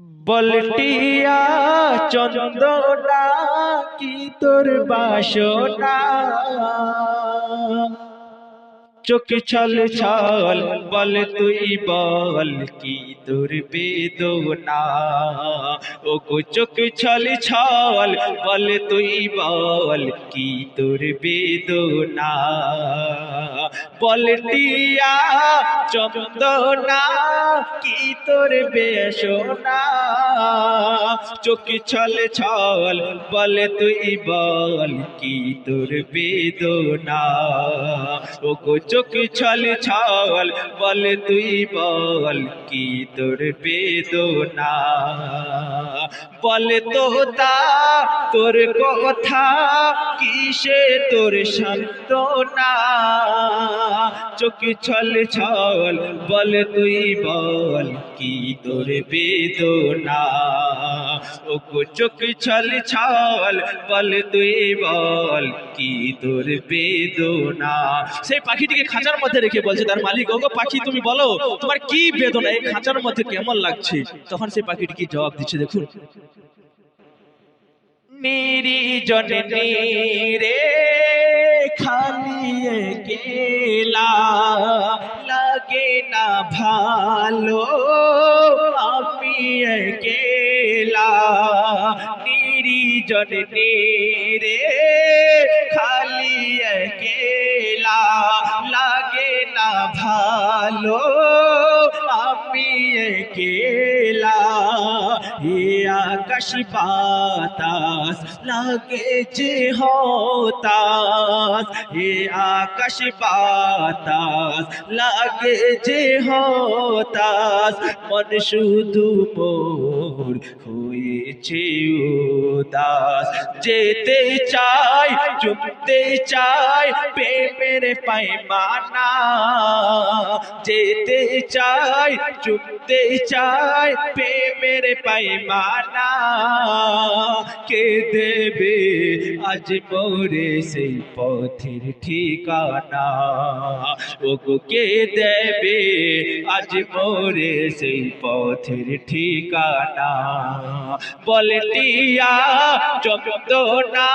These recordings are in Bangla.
বলটিয়া চন্দনা কি তোর বাসনা, চোখ ছল ছল বল তুই বল কি তোর বেদনা। ও গো চোখ ছল ছল বল তুই বল কি তোর বেদনা। বলটিয়া চন্দনা কি তোর বেসনা, চোখ ছল ছল বল তুই বল কি তোর বেদনা। ও গো চোখ ছল ছল বল তুই বল কি তোর বেদনা। বল তোতা তোর কথা কিসে তোর সান্ত্বনা, চোখ ছল ছল বল তুই বল কি তোর বেদনা। ও গো চোখ ছল ছল বল তুই বল কি তোর বেদনা। সেই পাখিটিকে খাঁচার মধ্যে রেখে বলছে তার মালিক, ওগো পাখি তুমি বলো তোমার কি বেদনা, এই খাঁচার মধ্যে কেমন লাগছে। তখন সেই পাখিটি কি জবাব দিচ্ছে দেখুন। নির্জন রে খালি একলা, লাগে না ভালো আমি একলা। নির্জন রে খালি একলা, লাগে না ভালো আমি একলা। হে আকাশ বাতাস লাগে যে হতাশ, হে আকাশ বাতাস লাগে যে হতাশ। মন শুধু মোর হয়েছে উদাস, যেতে চাই চুমতে চাই প্রেমের পায়মানা। যেতে চাই চুমতে চাই প্রেমের পায়মানা। কে দেবে আজ মোরে সেই পথের ঠিকানা, ওগো কে দেবে আজ মোরে সেই পথের ঠিকানা। বলটিয়া চন্দনা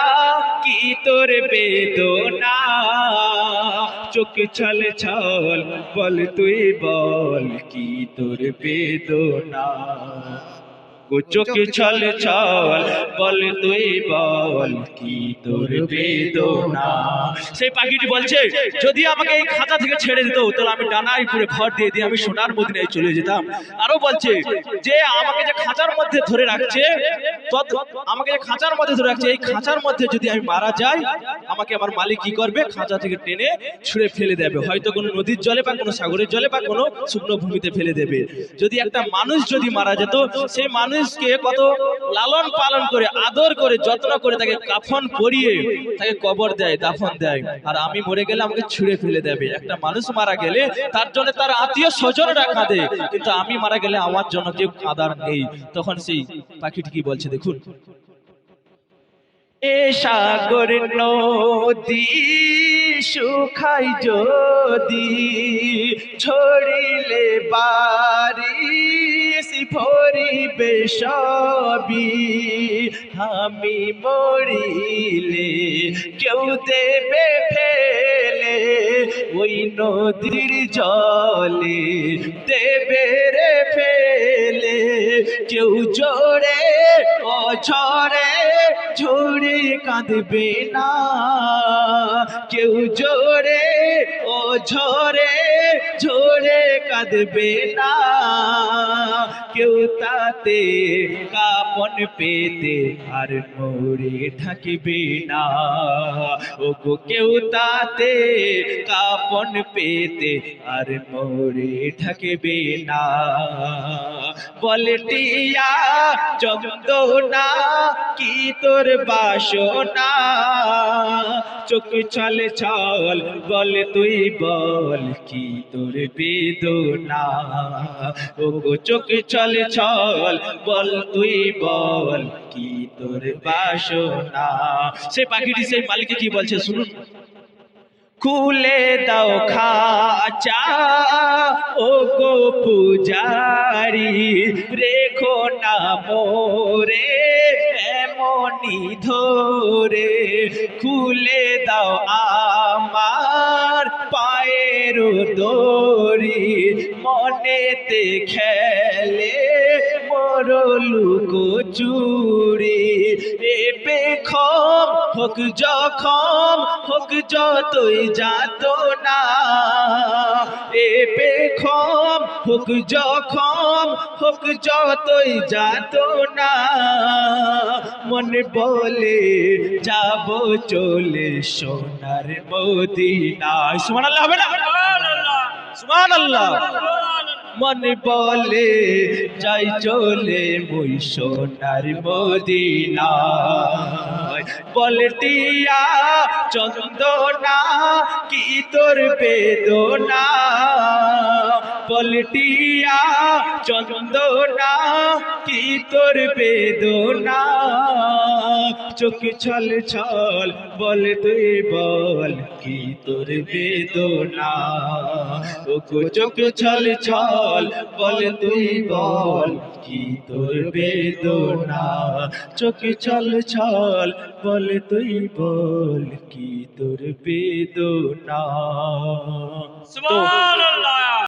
কি তোর বেদনা, চোখ ছল ছল বল তুই বল কি তোর বেদনা। ও চোখ ছল ছল বল তুই বল কি তোর বেদনা। সেই পাখিটি বলছে যদি আমাকে এই খাঁচা থেকে ছেড়ে দিত তাহলে আমি ডানায় করে ঘর দিয়ে দিয়ে আমি সোনার মদিনায় চলে যেতাম। আরো বলছে যে আমাকে যে খাঁচার মধ্যে ধরে রাখছে, আমাকে যে খাঁচার মধ্যে ধরে রাখছে, এই খাঁচার মধ্যে যদি আমি মারা যাই আমাকে আমার মালিক কি করবে, খাঁচা থেকে টেনে ছুঁড়ে ফেলে দেবে, হয়তো কোনো নদীর জলে বা কোনো সাগরের জলে বা কোনো শুকনো ভূমিতে ফেলে দেবে। যদি একটা মানুষ যদি মারা যেত, সেই মানুষকে কত লালন পালন করে আদর করে যত্ন করে তাকে কাফন পরিয়ে তাকে কবর দেয়, দাফন দেয়। আর আমি মরে গেলে আমাকে ছুঁড়ে ফেলে দেবে। একটা মানুষ মারা গেলে তার জন্য তার আত্মীয় স্বজনরা কাঁদে, কিন্তু আমি মারা গেলে আমার জন্য কেউ কাঁদার নেই। তখন সেই পাখিটি কি বলছে দেখুন। এ সাগর নদী শুখাই যদি, ছড়িলে বারিশ ভরিবে সবই। আমি মরিলে কেউ দেবে ফেলে, ওই নদীর জলে দেবে রে ফেলে। কেউ জোরে অঝরে ঝরে কাঁদবে না, কেউ জোরে ও ঝরে ঝরে কাঁদবে না। কেউ তাতে কাপন পেতে আর মোরে ঢাকবে না, ও গো কেউ তাতে কাপন পেতে আর মোরে ঢাকবে না। বলটিয়া চন্দনা কি তোর বাসনা, চোখ ছল ছল বল তুই বল কি তোর বেদনা। ও গো চোখ ছল ছল বল তুই বল কি তোর বাসনা। সে পাখিটি সেই মালিককে কি বলছে শুনুন। খুলে দাও খাঁচা ও গো পূজারি, রেখো না মোরে এমনি ধরে। খুলে দাও আমার পায়ের দড়ি, মনেতে খেলে মোর লুকোচুরি। এ বেখম হোক জখম হোক যতই যাতনা, এ বেখম হোক জখম হোক যতই যাতনা, মনে বলে যাব চলে সোনার মদিনা। সুবহানাল্লাহ হবে না? সুবহানাল্লাহ। মনে বলে যাই চলে মুই সোনার মদিনা। বলটিয়া চন্দনা কি তোর বেদনা, বলটিয়া চন্দনা কি তোর বেদনা। চোখ ছল ছল বল তুই বল কি তোর বেদনা, ওগো চোখ ছল ছল বল তুই বল কি তোর বেদনা। চোখ ছল ছল বল তুই বল কি তোর বেদনা। সুবহানাল্লাহ।